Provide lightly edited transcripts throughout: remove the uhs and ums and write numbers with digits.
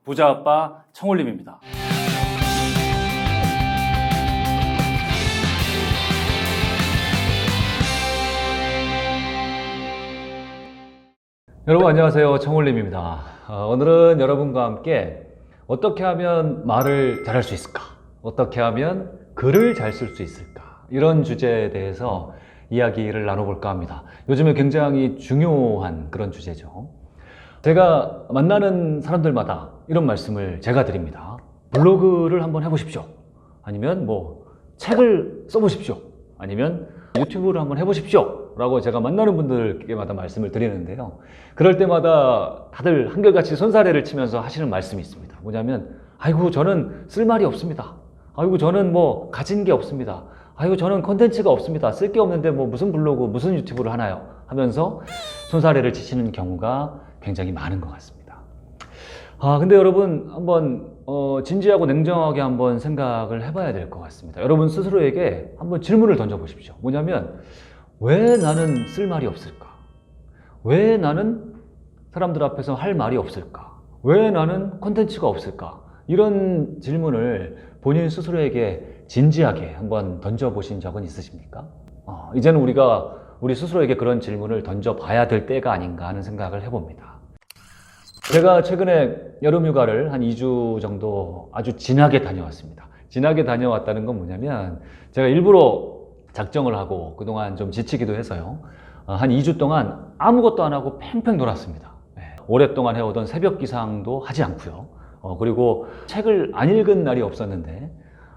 부자아빠 청홀림입니다. 여러분 안녕하세요, 청홀림입니다. 오늘은 여러분과 함께 어떻게 하면 말을 잘할 수 있을까? 어떻게 하면 글을 잘 쓸 수 있을까? 이런 주제에 대해서 이야기를 나눠볼까 합니다. 요즘에 굉장히 중요한 그런 주제죠. 제가 만나는 사람들마다 이런 말씀을 제가 드립니다. 블로그를 한번 해보십시오. 아니면 책을 써보십시오. 아니면 유튜브를 한번 해보십시오. 라고 제가 만나는 분들께마다 말씀을 드리는데요. 그럴 때마다 다들 한결같이 손사래를 치면서 하시는 말씀이 있습니다. 뭐냐면, 아이고, 저는 쓸 말이 없습니다. 아이고, 저는 가진 게 없습니다. 아이고, 저는 콘텐츠가 없습니다. 쓸 게 없는데 무슨 블로그, 무슨 유튜브를 하나요? 하면서 손사래를 치시는 경우가 굉장히 많은 것 같습니다. 근데 여러분 한번 진지하고 냉정하게 한번 생각을 해봐야 될 것 같습니다. 여러분 스스로에게 한번 질문을 던져보십시오. 뭐냐면, 왜 나는 쓸 말이 없을까? 왜 나는 사람들 앞에서 할 말이 없을까? 왜 나는 콘텐츠가 없을까? 이런 질문을 본인 스스로에게 진지하게 한번 던져보신 적은 있으십니까? 이제는 우리가 우리 스스로에게 그런 질문을 던져봐야 될 때가 아닌가 하는 생각을 해봅니다. 제가 최근에 여름휴가를 한 2주 정도 아주 진하게 다녀왔습니다. 진하게 다녀왔다는 건 뭐냐면, 제가 일부러 작정을 하고 그동안 좀 지치기도 해서요, 한 2주 동안 아무것도 안 하고 팽팽 놀았습니다. 오랫동안 해오던 새벽 기상도 하지 않고요. 그리고 책을 안 읽은 날이 없었는데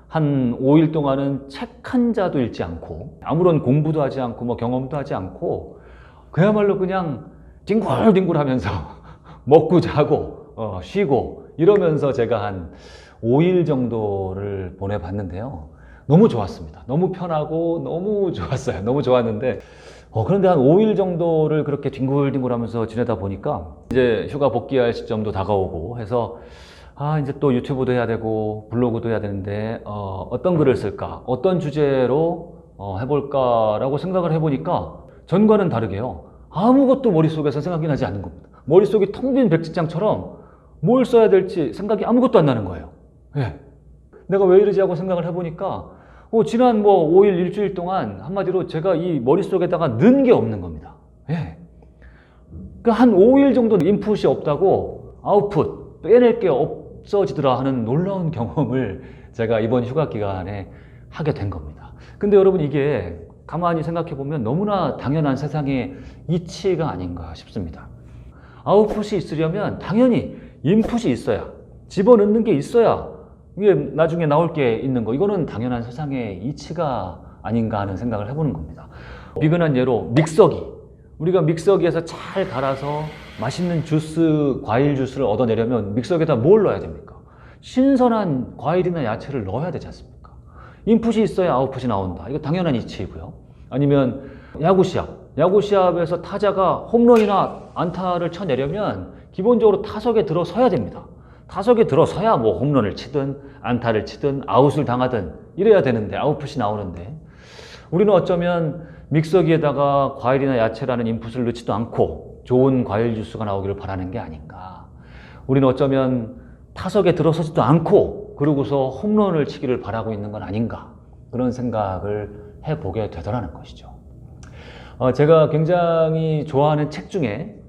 한 5일 동안은 책 한 자도 읽지 않고 아무런 공부도 하지 않고 경험도 하지 않고 그야말로 그냥 뒹굴뒹굴 하면서 먹고 자고 쉬고 이러면서 제가 한 5일 정도를 보내봤는데요. 너무 좋았습니다. 너무 편하고 너무 좋았어요. 너무 좋았는데 그런데 한 5일 정도를 그렇게 뒹굴뒹굴 하면서 지내다 보니까 이제 휴가 복귀할 시점도 다가오고 해서 이제 또 유튜브도 해야 되고 블로그도 해야 되는데 어떤 글을 쓸까? 어떤 주제로 해볼까라고 생각을 해보니까 전과는 다르게요, 아무것도 머릿속에서 생각이 나지 않는 겁니다. 머릿속이 텅 빈 백지장처럼 뭘 써야 될지 생각이 아무것도 안 나는 거예요. 내가 왜 이러지 하고 생각을 해보니까 지난 5일, 일주일 동안 한마디로 제가 이 머릿속에다가 넣은 게 없는 겁니다. 그러니까 한 5일 정도 인풋이 없다고 아웃풋, 빼낼 게 없어지더라 하는 놀라운 경험을 제가 이번 휴가 기간에 하게 된 겁니다. 근데 여러분, 이게 가만히 생각해 보면 너무나 당연한 세상의 이치가 아닌가 싶습니다. 아웃풋이 있으려면 당연히 인풋이 있어야, 집어넣는 게 있어야 이게 나중에 나올 게 있는 거, 이거는 당연한 세상의 이치가 아닌가 하는 생각을 해보는 겁니다. 미근한 예로 믹서기, 우리가 믹서기에서 잘 갈아서 맛있는 주스, 과일 주스를 얻어내려면 믹서기에다 뭘 넣어야 됩니까? 신선한 과일이나 야채를 넣어야 되지 않습니까? 인풋이 있어야 아웃풋이 나온다. 이거 당연한 이치이고요. 아니면 야구시합에서 타자가 홈런이나 안타를 쳐내려면 기본적으로 타석에 들어서야 됩니다. 타석에 들어서야 홈런을 치든 안타를 치든 아웃을 당하든 이래야 되는데, 아웃풋이 나오는데, 우리는 어쩌면 믹서기에다가 과일이나 야채라는 인풋을 넣지도 않고 좋은 과일 주스가 나오기를 바라는 게 아닌가. 우리는 어쩌면 타석에 들어서지도 않고 그러고서 홈런을 치기를 바라고 있는 건 아닌가, 그런 생각을 해보게 되더라는 것이죠. 제가 굉장히 좋아하는 책 중에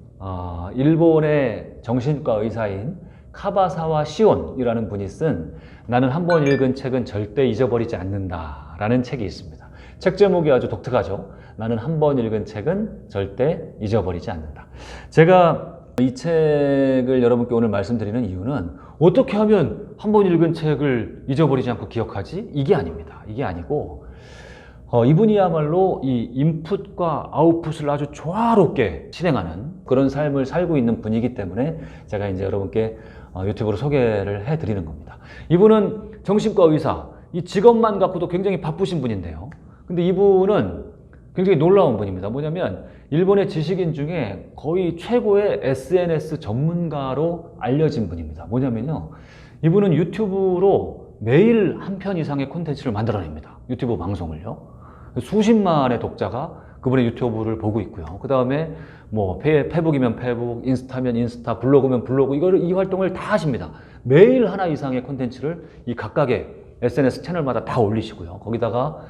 일본의 정신과 의사인 카바사와 시온이라는 분이 쓴 나는 한 번 읽은 책은 절대 잊어버리지 않는다 라는 책이 있습니다. 책 제목이 아주 독특하죠. 나는 한 번 읽은 책은 절대 잊어버리지 않는다. 제가 이 책을 여러분께 오늘 말씀드리는 이유는, 어떻게 하면 한 번 읽은 책을 잊어버리지 않고 기억하지? 이게 아닙니다. 이게 아니고, 이분이야말로 이 인풋과 아웃풋을 아주 조화롭게 실행하는 그런 삶을 살고 있는 분이기 때문에 제가 이제 여러분께 유튜브로 소개를 해드리는 겁니다. 이분은 정신과 의사, 이 직업만 갖고도 굉장히 바쁘신 분인데요. 근데 이분은 굉장히 놀라운 분입니다. 뭐냐면 일본의 지식인 중에 거의 최고의 SNS 전문가로 알려진 분입니다. 뭐냐면요, 이분은 유튜브로 매일 한 편 이상의 콘텐츠를 만들어냅니다. 유튜브 방송을요. 수십만의 독자가 그분의 유튜브를 보고 있고요. 그 다음에 뭐 페북이면 페북, 인스타면 인스타, 블로그면 블로그 이 활동을 다 하십니다. 매일 하나 이상의 콘텐츠를 이 각각의 SNS 채널마다 다 올리시고요. 거기다가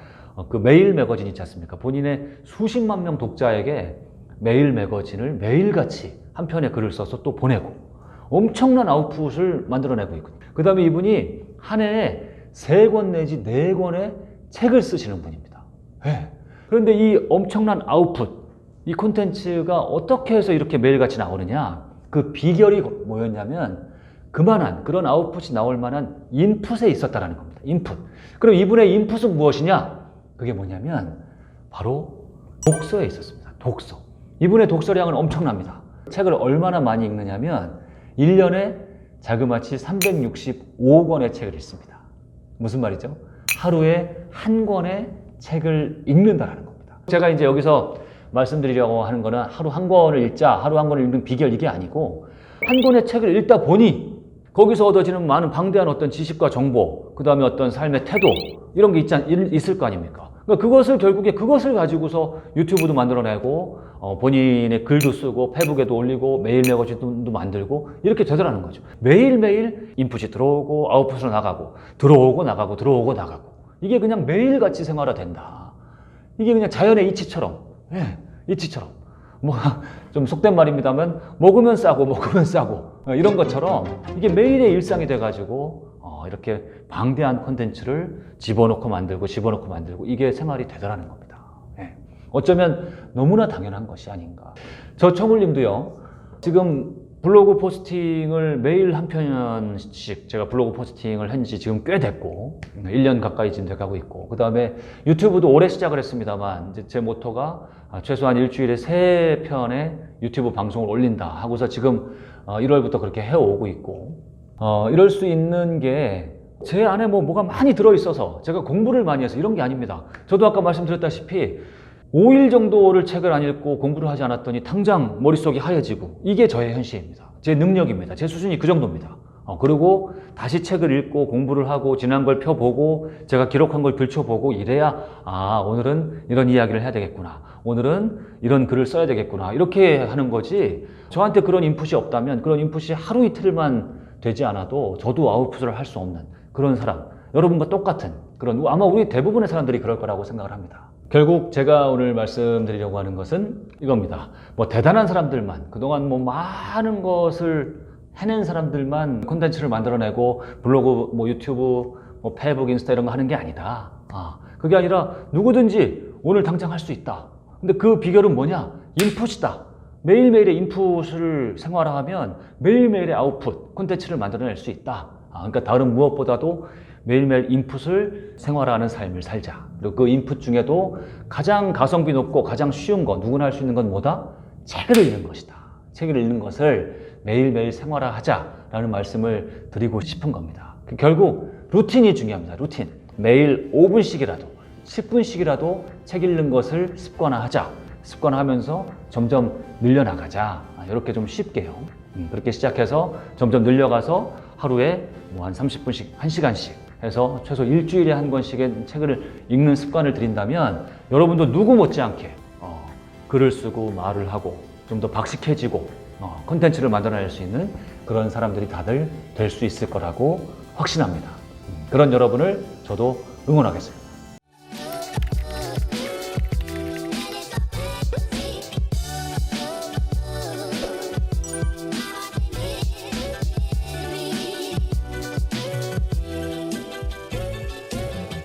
그 메일 매거진 있지 않습니까? 본인의 수십만 명 독자에게 메일 매거진을 매일같이 한 편의 글을 써서 또 보내고 엄청난 아웃풋을 만들어내고 있거든요. 그 다음에 이분이 한 해에 3권 내지 4권의 책을 쓰시는 분입니다. 네. 그런데 이 엄청난 아웃풋, 이 콘텐츠가 어떻게 해서 이렇게 매일같이 나오느냐? 그 비결이 뭐였냐면 그만한 그런 아웃풋이 나올 만한 인풋에 있었다는 겁니다. 인풋. 그럼 이분의 인풋은 무엇이냐? 그게 뭐냐면 바로 독서에 있었습니다. 독서. 이분의 독서량은 엄청납니다. 책을 얼마나 많이 읽느냐면 1년에 자그마치 365권의 책을 읽습니다. 무슨 말이죠? 하루에 한 권의 책을 읽는다는 겁니다. 제가 이제 여기서 말씀드리려고 하는 거는 하루 한 권을 읽자, 하루 한 권을 읽는 비결 이게 아니고 한 권의 책을 읽다 보니 거기서 얻어지는 많은 방대한 어떤 지식과 정보, 그 다음에 어떤 삶의 태도 이런 게 있을 거 아닙니까? 그러니까 그것을 가지고서 유튜브도 만들어내고 본인의 글도 쓰고 페북에도 올리고 메일 매거진도 만들고 이렇게 되더라는 거죠. 매일매일 인풋이 들어오고 아웃풋으로 나가고 들어오고 나가고 들어오고 나가고 이게 그냥 매일같이 생활화된다. 이게 그냥 자연의 이치처럼, 예, 이치처럼 뭐 좀 속된 말입니다만 먹으면 싸고 이런 것처럼 이게 매일의 일상이 돼가지고 이렇게 방대한 콘텐츠를 집어넣고 만들고 이게 생활이 되더라는 겁니다. 예. 어쩌면 너무나 당연한 것이 아닌가. 저 청울님도요. 지금 블로그 포스팅을 매일 한 편씩 제가 블로그 포스팅을 한 지 지금 꽤 됐고 1년 가까이 지금 돼가고 있고 그 다음에 유튜브도 올해 시작을 했습니다만 이제 제 모토가 최소한 일주일에 3편의 유튜브 방송을 올린다 하고서 지금 1월부터 그렇게 해오고 있고 이럴 수 있는 게 제 안에 뭐가 많이 들어있어서 제가 공부를 많이 해서 이런 게 아닙니다. 저도 아까 말씀드렸다시피 5일 정도를 책을 안 읽고 공부를 하지 않았더니 당장 머릿속이 하얘지고 이게 저의 현실입니다. 제 능력입니다. 제 수준이 그 정도입니다. 그리고 다시 책을 읽고 공부를 하고 지난 걸 펴보고 제가 기록한 걸 들춰보고 이래야 오늘은 이런 이야기를 해야 되겠구나. 오늘은 이런 글을 써야 되겠구나. 이렇게 하는 거지 저한테 그런 인풋이 없다면 그런 인풋이 하루 이틀만 되지 않아도 저도 아웃풋을 할 수 없는 그런 사람 여러분과 똑같은 그런 아마 우리 대부분의 사람들이 그럴 거라고 생각을 합니다. 결국 제가 오늘 말씀드리려고 하는 것은 이겁니다. 뭐 대단한 사람들만 그동안 뭐 많은 것을 해낸 사람들만 콘텐츠를 만들어내고 블로그, 뭐 유튜브, 뭐 페북, 인스타 이런 거 하는 게 아니다. 그게 아니라 누구든지 오늘 당장 할 수 있다. 근데 그 비결은 뭐냐? 인풋이다. 매일매일의 인풋을 생활화하면 매일매일의 아웃풋, 콘텐츠를 만들어낼 수 있다. 그러니까 다른 무엇보다도 매일매일 인풋을 생활화하는 삶을 살자. 그리고 그 인풋 중에도 가장 가성비 높고 가장 쉬운 거, 누구나 할 수 있는 건 뭐다? 책을 읽는 것이다. 책을 읽는 것을 매일매일 생활화하자라는 말씀을 드리고 싶은 겁니다. 결국 루틴이 중요합니다. 루틴. 매일 5분씩이라도 10분씩이라도 책 읽는 것을 습관화하자. 습관화하면서 점점 늘려나가자. 이렇게 좀 쉽게요. 그렇게 시작해서 점점 늘려가서 하루에 뭐 한 30분씩, 1시간씩 해서 최소 일주일에 한 권씩의 책을 읽는 습관을 들인다면 여러분도 누구 못지않게 글을 쓰고 말을 하고 좀 더 박식해지고 콘텐츠를 만들어낼 수 있는 그런 사람들이 다들 될 수 있을 거라고 확신합니다. 그런 여러분을 저도 응원하겠습니다.